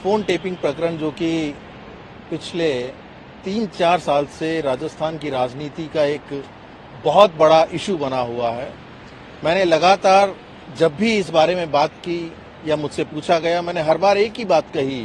Phone tapping प्रकरण जो कि पिछले 3-4 साल से राजस्थान की राजनीति का एक बहुत बड़ा इशू बना हुआ है। मैंने लगातार जब भी इस बारे में बात की या मुझसे पूछा गया, मैंने हर बार एक ही बात कही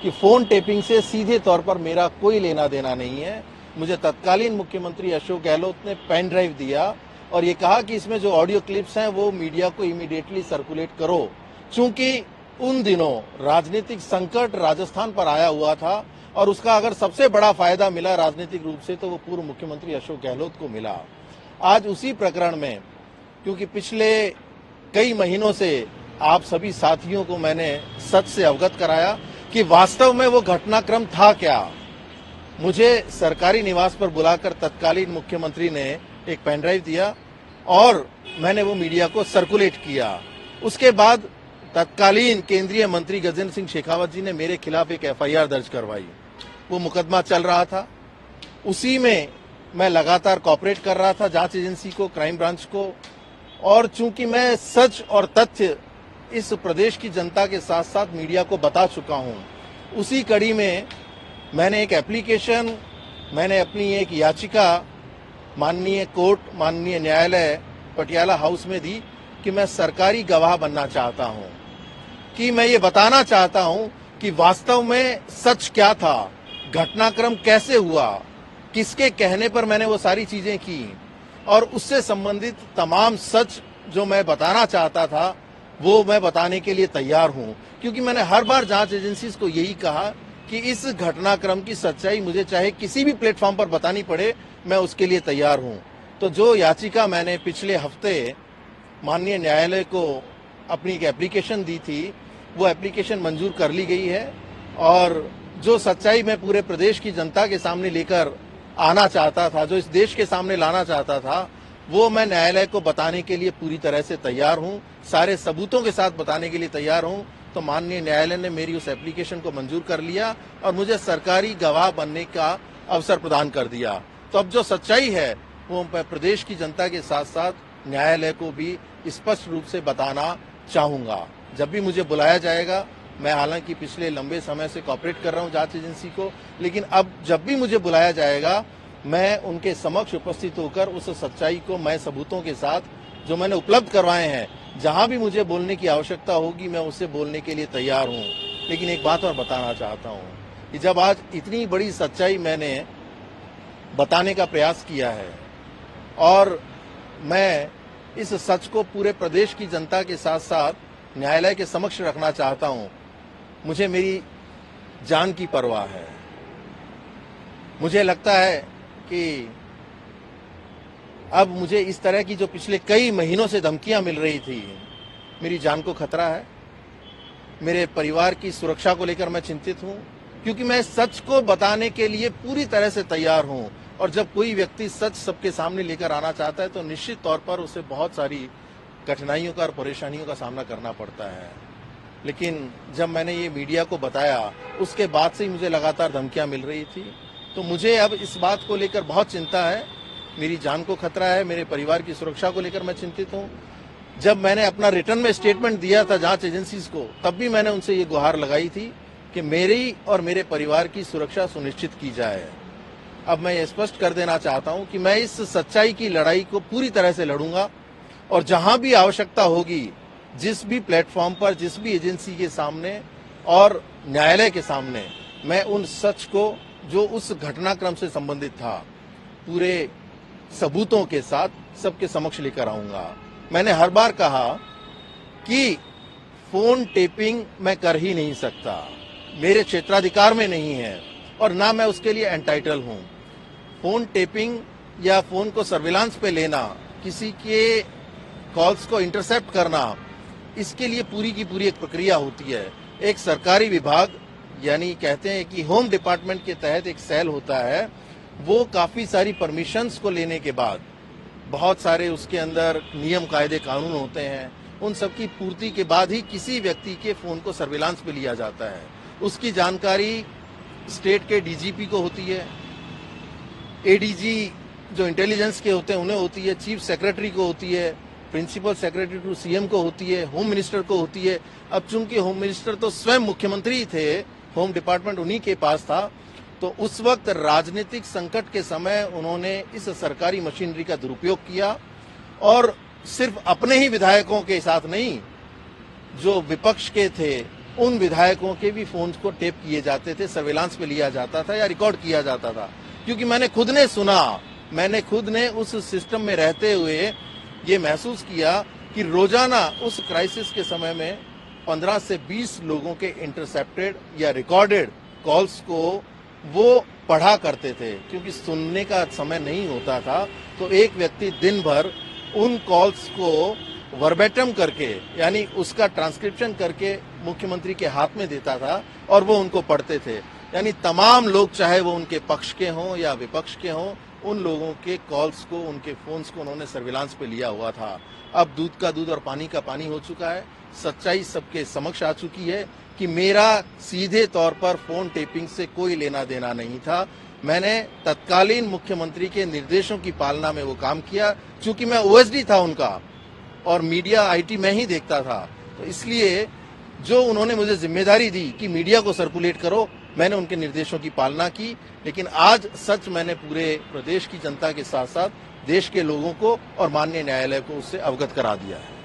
कि फोन टेपिंग से सीधे तौर पर मेरा कोई लेना देना नहीं है। मुझे तत्कालीन मुख्यमंत्री अशोक गहलोत ने पेन ड्राइव दिया और ये कहा कि इसमें जो ऑडियो क्लिप्स हैं वो मीडिया को इमीडिएटली सर्कुलेट करो। चूंकि उन दिनों राजनीतिक संकट राजस्थान पर आया हुआ था और उसका अगर सबसे बड़ा फायदा मिला राजनीतिक रूप से तो वो पूर्व मुख्यमंत्री अशोक गहलोत को मिला। आज उसी प्रकरण में, क्योंकि पिछले कई महीनों से आप सभी साथियों को मैंने सच से अवगत कराया कि वास्तव में वो घटनाक्रम था क्या। मुझे सरकारी निवास पर बुलाकर तत्कालीन मुख्यमंत्री ने एक पेन ड्राइव दिया और मैंने वो मीडिया को सर्कुलेट किया। उसके बाद तत्कालीन केंद्रीय मंत्री गजेंद्र सिंह शेखावत जी ने मेरे खिलाफ एक एफआईआर दर्ज करवाई। वो मुकदमा चल रहा था, उसी में मैं लगातार कॉपरेट कर रहा था जांच एजेंसी को, क्राइम ब्रांच को। और चूंकि मैं सच और तथ्य इस प्रदेश की जनता के साथ साथ मीडिया को बता चुका हूं, उसी कड़ी में मैंने एक एप्लीकेशन, मैंने अपनी एक याचिका माननीय कोर्ट, माननीय न्यायालय पटियाला हाउस में दी कि मैं सरकारी गवाह बनना चाहता हूं, कि मैं ये बताना चाहता हूं कि वास्तव में सच क्या था, घटनाक्रम कैसे हुआ, किसके कहने पर मैंने वो सारी चीजें की और उससे संबंधित तमाम सच जो मैं बताना चाहता था वो मैं बताने के लिए तैयार हूं। क्योंकि मैंने हर बार जांच एजेंसीज को यही कहा कि इस घटनाक्रम की सच्चाई मुझे चाहे किसी भी प्लेटफॉर्म पर बतानी पड़े, मैं उसके लिए तैयार हूं। तो जो याचिका मैंने पिछले हफ्ते माननीय न्यायालय को अपनी एक एप्लीकेशन दी थी, वो एप्लीकेशन मंजूर कर ली गई है और जो सच्चाई मैं पूरे प्रदेश की जनता के सामने लेकर आना चाहता था, जो इस देश के सामने लाना चाहता था, वो मैं न्यायालय को बताने के लिए पूरी तरह से तैयार हूं, सारे सबूतों के साथ बताने के लिए तैयार हूं। तो माननीय न्यायालय ने मेरी उस एप्लीकेशन को मंजूर कर लिया और मुझे सरकारी गवाह बनने का अवसर प्रदान कर दिया। तो अब जो सच्चाई है वो मैं प्रदेश की जनता के साथ साथ न्यायालय को भी स्पष्ट रूप से बताना चाहूंगा। जब भी मुझे बुलाया जाएगा, मैं हालांकि पिछले लंबे समय से कॉपरेट कर रहा हूं जांच एजेंसी को, लेकिन अब जब भी मुझे बुलाया जाएगा मैं उनके समक्ष उपस्थित होकर उस सच्चाई को मैं सबूतों के साथ जो मैंने उपलब्ध करवाए हैं, जहां भी मुझे बोलने की आवश्यकता होगी मैं उससे बोलने के लिए तैयार हूं। लेकिन एक बात और बताना चाहता हूं कि जब आज इतनी बड़ी सच्चाई मैंने बताने का प्रयास किया है और मैं इस सच को पूरे प्रदेश की जनता के साथ साथ न्यायालय के समक्ष रखना चाहता हूं, मुझे मेरी जान की परवाह है। मुझे लगता है कि अब मुझे इस तरह की जो पिछले कई महीनों से धमकियां मिल रही थी, मेरी जान को खतरा है। मेरे परिवार की सुरक्षा को लेकर मैं चिंतित हूं, क्योंकि मैं सच को बताने के लिए पूरी तरह से तैयार हूं। और जब कोई व्यक्ति सच सबके सामने लेकर आना चाहता है तो निश्चित तौर पर उसे बहुत सारी कठिनाइयों का और परेशानियों का सामना करना पड़ता है। लेकिन जब मैंने ये मीडिया को बताया, उसके बाद से ही मुझे लगातार धमकियां मिल रही थी। तो मुझे अब इस बात को लेकर बहुत चिंता है, मेरी जान को खतरा है, मेरे परिवार की सुरक्षा को लेकर मैं चिंतित हूं। जब मैंने अपना रिटर्न में स्टेटमेंट दिया था जांच एजेंसीज को, तब भी मैंने उनसे ये गुहार लगाई थी कि मेरी और मेरे परिवार की सुरक्षा सुनिश्चित की जाए। अब मैं ये स्पष्ट कर देना चाहता हूं कि मैं इस सच्चाई की लड़ाई को पूरी तरह से लड़ूंगा और जहां भी आवश्यकता होगी, जिस भी प्लेटफॉर्म पर, जिस भी एजेंसी के सामने और न्यायालय के सामने, मैं उन सच को जो उस घटनाक्रम से संबंधित था पूरे सबूतों के साथ सबके समक्ष लेकर आऊंगा। मैंने हर बार कहा कि फोन टेपिंग मैं कर ही नहीं सकता, मेरे क्षेत्राधिकार में नहीं है और ना मैं उसके लिए एंटाइटल हूं। फोन टेपिंग या फोन को सर्विलांस पे लेना, किसी के कॉल्स को इंटरसेप्ट करना, इसके लिए पूरी की पूरी एक प्रक्रिया होती है। एक सरकारी विभाग, यानी कहते हैं कि होम डिपार्टमेंट के तहत एक सेल होता है, वो काफी सारी परमिशंस को लेने के बाद, बहुत सारे उसके अंदर नियम कायदे कानून होते हैं, उन सब की पूर्ति के बाद ही किसी व्यक्ति के फोन को सर्विलांस पे लिया जाता है। उसकी जानकारी स्टेट के डीजीपी को होती है, एडीजी जो इंटेलिजेंस के होते हैं उन्हें होती है, चीफ सेक्रेटरी को होती है, प्रिंसिपल सेक्रेटरी टू सीएम को होती है, होम मिनिस्टर को होती है। अब चूंकि होम मिनिस्टर तो स्वयं मुख्यमंत्री थे, होम डिपार्टमेंट उन्हीं के पास था। तो उस वक्त राजनीतिक संकट के समय उन्होंने इस सरकारी मशीनरी का दुरुपयोग किया और सिर्फ अपने ही विधायकों के साथ नहीं, जो विपक्ष के थे उन विधायकों के भी फोन को टेप किए जाते थे, सर्विलांस पे लिया जाता था या रिकॉर्ड किया जाता था। क्योंकि मैंने खुद ने सुना, मैंने खुद ने उस सिस्टम में रहते हुए ये महसूस किया कि रोजाना उस क्राइसिस के समय में 15 से 20 लोगों के इंटरसेप्टेड या रिकॉर्डेड कॉल्स को वो पढ़ा करते थे। क्योंकि सुनने का समय नहीं होता था, तो एक व्यक्ति दिन भर उन कॉल्स को वर्बेटम करके, यानी उसका ट्रांसक्रिप्शन करके मुख्यमंत्री के हाथ में देता था और वो उनको पढ़ते थे। यानी तमाम लोग, चाहे वो उनके पक्ष के हों या विपक्ष के हों, उन लोगों के कॉल्स को, उनके फोन्स को उन्होंने सर्विलांस पे लिया हुआ था। अब दूध का दूध और पानी का पानी हो चुका है। सच्चाई सबके समक्ष आ चुकी है कि मेरा सीधे तौर पर फोन टेपिंग से कोई लेना देना नहीं था। मैंने तत्कालीन मुख्यमंत्री के निर्देशों की पालना में वो काम किया। चूंकि मैं ओएसडी था उनका और मीडिया आईटी में ही देखता था, तो इसलिए जो उन्होंने मुझे जिम्मेदारी दी कि मीडिया को सर्कुलेट करो, मैंने उनके निर्देशों की पालना की। लेकिन आज सच मैंने पूरे प्रदेश की जनता के साथ साथ देश के लोगों को और माननीय न्यायालय को उससे अवगत करा दिया है।